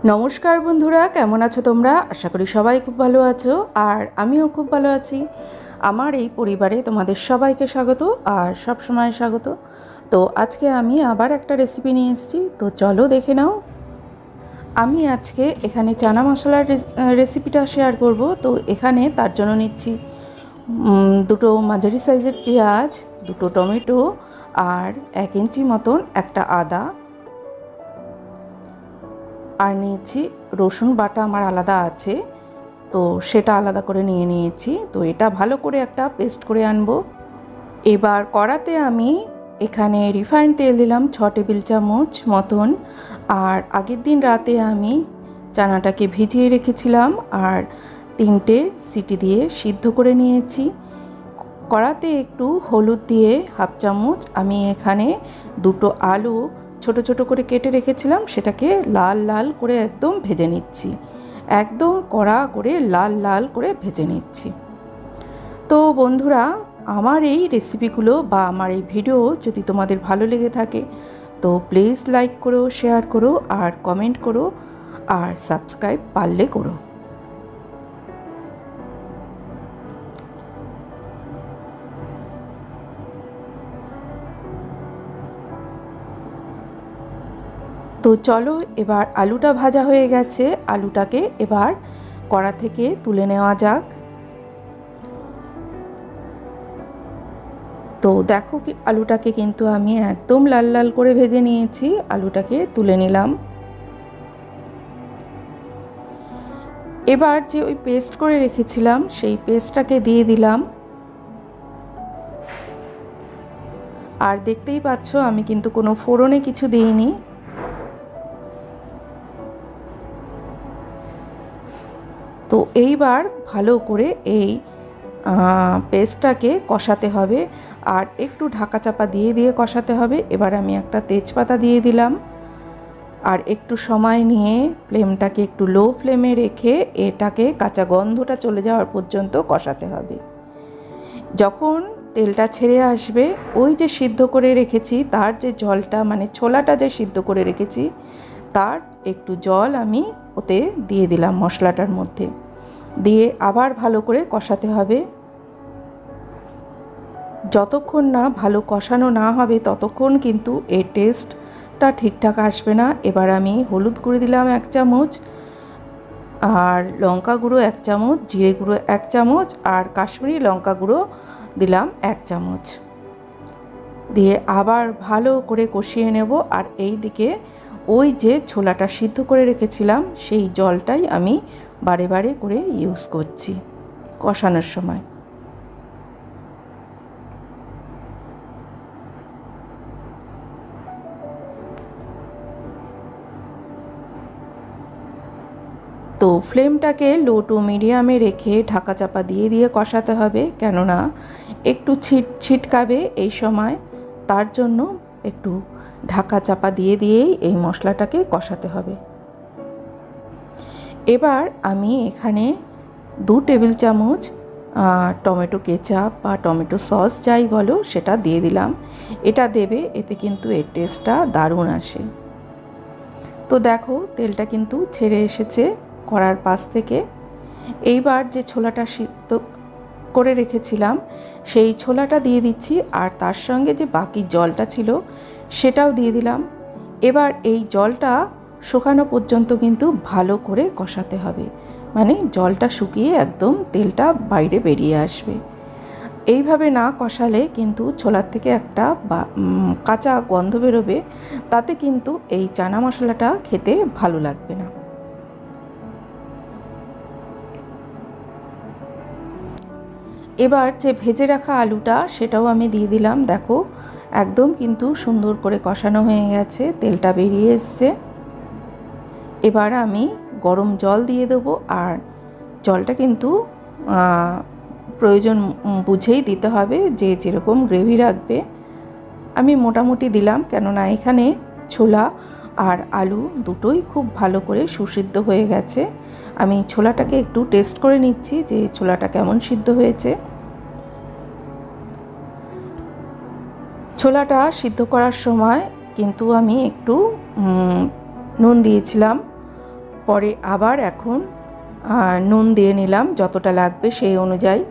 নমস্কার বন্ধুরা, কেমন আছো তোমরা? আশা করি সবাই খুব ভালো আছো আর আমিও খুব ভালো আছি। আমার এই পরিবারে তোমাদের সবাইকে স্বাগত আর সব সময় স্বাগত। তো আজকে আমি আবার একটা রেসিপি নিয়ে এসেছি, তো চলো দেখে নাও। আমি আজকে এখানে চানা মশলার রেসিপিটা শেয়ার করব। তো এখানে তার জন্য নিচ্ছি দুটো মাঝারি সাইজের পেঁয়াজ, দুটো টমেটো আর 1 ইঞ্চি মতন একটা আদা, আর নিয়েছি রসুন বাটা আমার আলাদা আছে, তো সেটা আলাদা করে নিয়েছি। তো এটা ভালো করে একটা পেস্ট করে আনবো। এবার কড়াতে আমি এখানে রিফাইন্ড তেল দিলাম 6 টেবিল চামচ মতন। আর আগের দিন রাতে আমি চানাটাকে ভিজিয়ে রেখেছিলাম আর 3টে সিটি দিয়ে সিদ্ধ করে নিয়েছি। কড়াতে একটু হলুদ দিয়ে হাফ চামচ আমি এখানে দুটো আলু ছোট ছোট করে কেটে রেখেছিলাম, সেটাকে লাল লাল করে একদম ভেজে নিচ্ছি, একদম কড়া করে লাল লাল করে ভেজে নিচ্ছি। তো বন্ধুরা, আমার এই রেসিপিগুলো বা আমার এই ভিডিও যদি তোমাদের ভালো লেগে থাকে তো প্লিজ লাইক করো, শেয়ার করো আর কমেন্ট করো আর সাবস্ক্রাইব পারলে করো। তো চলো, এবার আলুটা ভাজা হয়ে গেছে, আলুটাকে এবার কড়া থেকে তুলে নেওয়া যাক। তো দেখো কি আলুটাকে কিন্তু আমি একদম লাল লাল করে ভেজে নিয়েছি, আলুটাকে তুলে নিলাম। এবার যে ওই পেস্ট করে রেখেছিলাম সেই পেস্টটাকে দিয়ে দিলাম। আর দেখতেই পাচ্ছ আমি কিন্তু কোনো ফোড়নে কিছু দিইনি। তো এইবার ভালো করে এই পেস্টটাকে কষাতে হবে আর একটু ঢাকা চাপা দিয়ে কষাতে হবে। এবার আমি একটা তেজপাতা দিয়ে দিলাম আর একটু সময় নিয়ে ফ্লেমটাকে একটু লো ফ্লেমে রেখে এটাকে কাঁচা গন্ধটা চলে যাওয়ার পর্যন্ত কষাতে হবে। যখন তেলটা ছেড়ে আসবে, ওই যে সিদ্ধ করে রেখেছি তার যে জলটা, মানে ছোলাটা যে সিদ্ধ করে রেখেছি তার একটু জল আমি ওতে দিয়ে দিলাম মশলাটার মধ্যে, দিয়ে আবার ভালো করে কষাতে হবে। যতক্ষণ না ভালো কষানো না হবে ততক্ষণ কিন্তু এর টেস্টটা ঠিকঠাক আসবে না। এবার আমি হলুদ গুঁড়ো দিলাম 1 চামচ আর লঙ্কা গুঁড়ো 1 চামচ, জিরে গুঁড়ো 1 চামচ আর কাশ্মীরি লঙ্কা গুঁড়ো দিলাম 1 চামচ, দিয়ে আবার ভালো করে কষিয়ে নেব। আর এই দিকে ওই যে ছোলাটা সিদ্ধ করে রেখেছিলাম সেই জলটাই আমি বারে বারে করে ইউজ করছি কষানোর সময়। তো ফ্লেমটাকে লো টু মিডিয়ামে রেখে ঢাকা চাপা দিয়ে কষাতে হবে, কেননা একটু ছিটকাবে এই সময়, তার জন্য একটু ঢাকা চাপা দিয়েই এই মশলাটাকে কষাতে হবে। এবার আমি এখানে 2 টেবিল চামচ টমেটো কেচাপ বা টমেটো সস যাই বলো সেটা দিয়ে দিলাম। এটা দেবে, এতে কিন্তু এর টেস্টটা দারুণ আসে। তো দেখো তেলটা কিন্তু ছেড়ে এসেছে কড়ার পাশ থেকে। এইবার যে ছোলাটা সিদ্ধ করে রেখেছিলাম সেই ছোলাটা দিয়ে দিচ্ছি আর তার সঙ্গে যে বাকি জলটা ছিল সেটাও দিয়ে দিলাম। এবার এই জলটা শুকানো পর্যন্ত কিন্তু ভালো করে কষাতে হবে, মানে জলটা শুকিয়ে একদম তেলটা বাইরে বেরিয়ে আসবে। এইভাবে না কষালে কিন্তু ছোলার থেকে একটা কাঁচা গন্ধ বেরোবে, তাতে কিন্তু এই চানা মশলাটা খেতে ভালো লাগবে না। এবার যে ভেজে রাখা আলুটা সেটাও আমি দিয়ে দিলাম। দেখো একদম কিন্তু সুন্দর করে কষানো হয়ে গেছে, তেলটা বেরিয়ে এসছে। এবার আমি গরম জল দিয়ে দেবো আর জলটা কিন্তু প্রয়োজন বুঝেই দিতে হবে, যে যেরকম গ্রেভি রাখবে। আমি মোটামুটি দিলাম, কেননা এখানে ছোলা আর আলু দুটোই খুব ভালো করে সুসিদ্ধ হয়ে গেছে। আমি ছোলাটাকে একটু টেস্ট করে নিচ্ছি যে ছোলাটা কেমন সিদ্ধ হয়েছে। ছোলাটা সিদ্ধ করার সময় কিন্তু আমি একটু নুন দিয়েছিলাম পরে আবার এখন নুন দিয়ে নিলাম যতটা লাগবে সেই অনুযায়ী,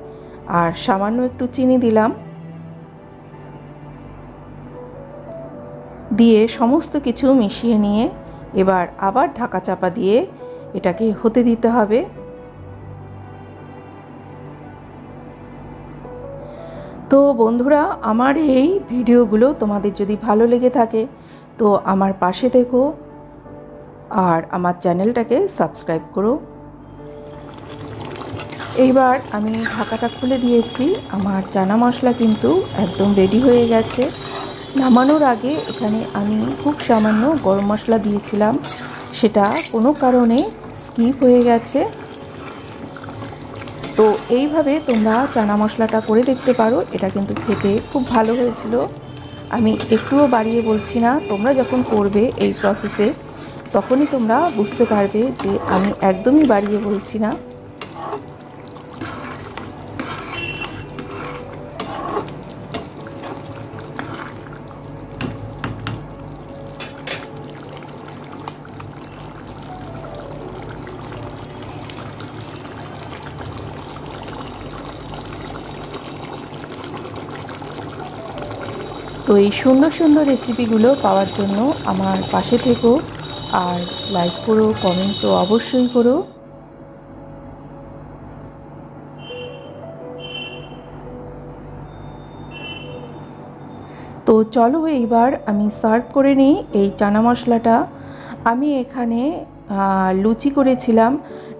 আর সামান্য একটু চিনি দিলাম। দিয়ে সমস্ত কিছু মিশিয়ে নিয়ে এবার আবার ঢাকা চাপা দিয়ে এটাকে হতে দিতে হবে। তো বন্ধুরা, আমার এই ভিডিওগুলো তোমাদের যদি ভালো লেগে থাকে তো আমার পাশে থেকো আর আমার চ্যানেলটাকে সাবস্ক্রাইব করো। এইবার আমি ঢাকাটা খুলে দিয়েছি। আমার চানা মশলা কিন্তু একদম রেডি হয়ে গেছে। নামানোর আগে এখানে আমি খুব সামান্য গরম মশলা দিয়েছিলাম, সেটা কোনো কারণে স্কিপ হয়ে গেছে। তো এইভাবে তোমরা চানা মশলাটা করে দেখতে পারো, এটা কিন্তু খেতে খুব ভালো হয়েছিল। আমি একটুও বাড়িয়ে বলছি না, তোমরা যখন করবে এই প্রসেসে তখনই তোমরা বুঝতে পারবে যে আমি একদমই বাড়িয়ে বলছি না। তো এই সুন্দর সুন্দর রেসিপিগুলো পাওয়ার জন্য আমার পাশে থেকো, আর লাইক করো, কমেন্ট তো অবশ্যই করো। তো চলো এইবার আমি সার্ভ করে নিই এই চানা মশলাটা। আমি এখানে লুচি করেছিলাম।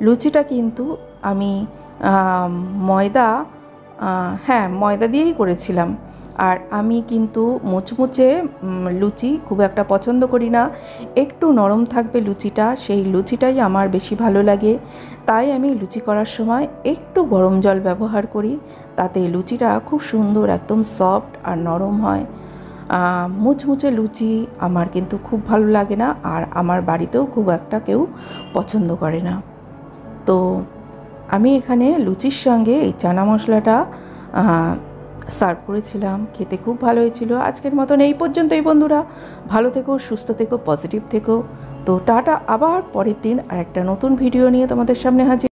লুচিটা কিন্তু আমি ময়দা, হ্যাঁ ময়দা দিয়েই করেছিলাম। আর আমি কিন্তু মুচমুচে লুচি খুব একটা পছন্দ করি না, একটু নরম থাকবে লুচিটা, সেই লুচিটাই আমার বেশি ভালো লাগে। তাই আমি লুচি করার সময় একটু গরম জল ব্যবহার করি, তাতে লুচিটা খুব সুন্দর একদম সফট আর নরম হয়। মুচমুচে লুচি আমার কিন্তু খুব ভালো লাগে না, আর আমার বাড়িতেও খুব একটা কেউ পছন্দ করে না। তো আমি এখানে লুচির সঙ্গে এই চানা মশলাটা সার্ভ করেছিলাম, খেতে খুব ভালো হয়েছিল। আজকের মতন এই পর্যন্তই বন্ধুরা, ভালো থেকো, সুস্থ থেকো, পজিটিভ থেকো। তো টাটা, আবার পরের দিন আর একটা নতুন ভিডিও নিয়ে তোমাদের সামনে হাজির।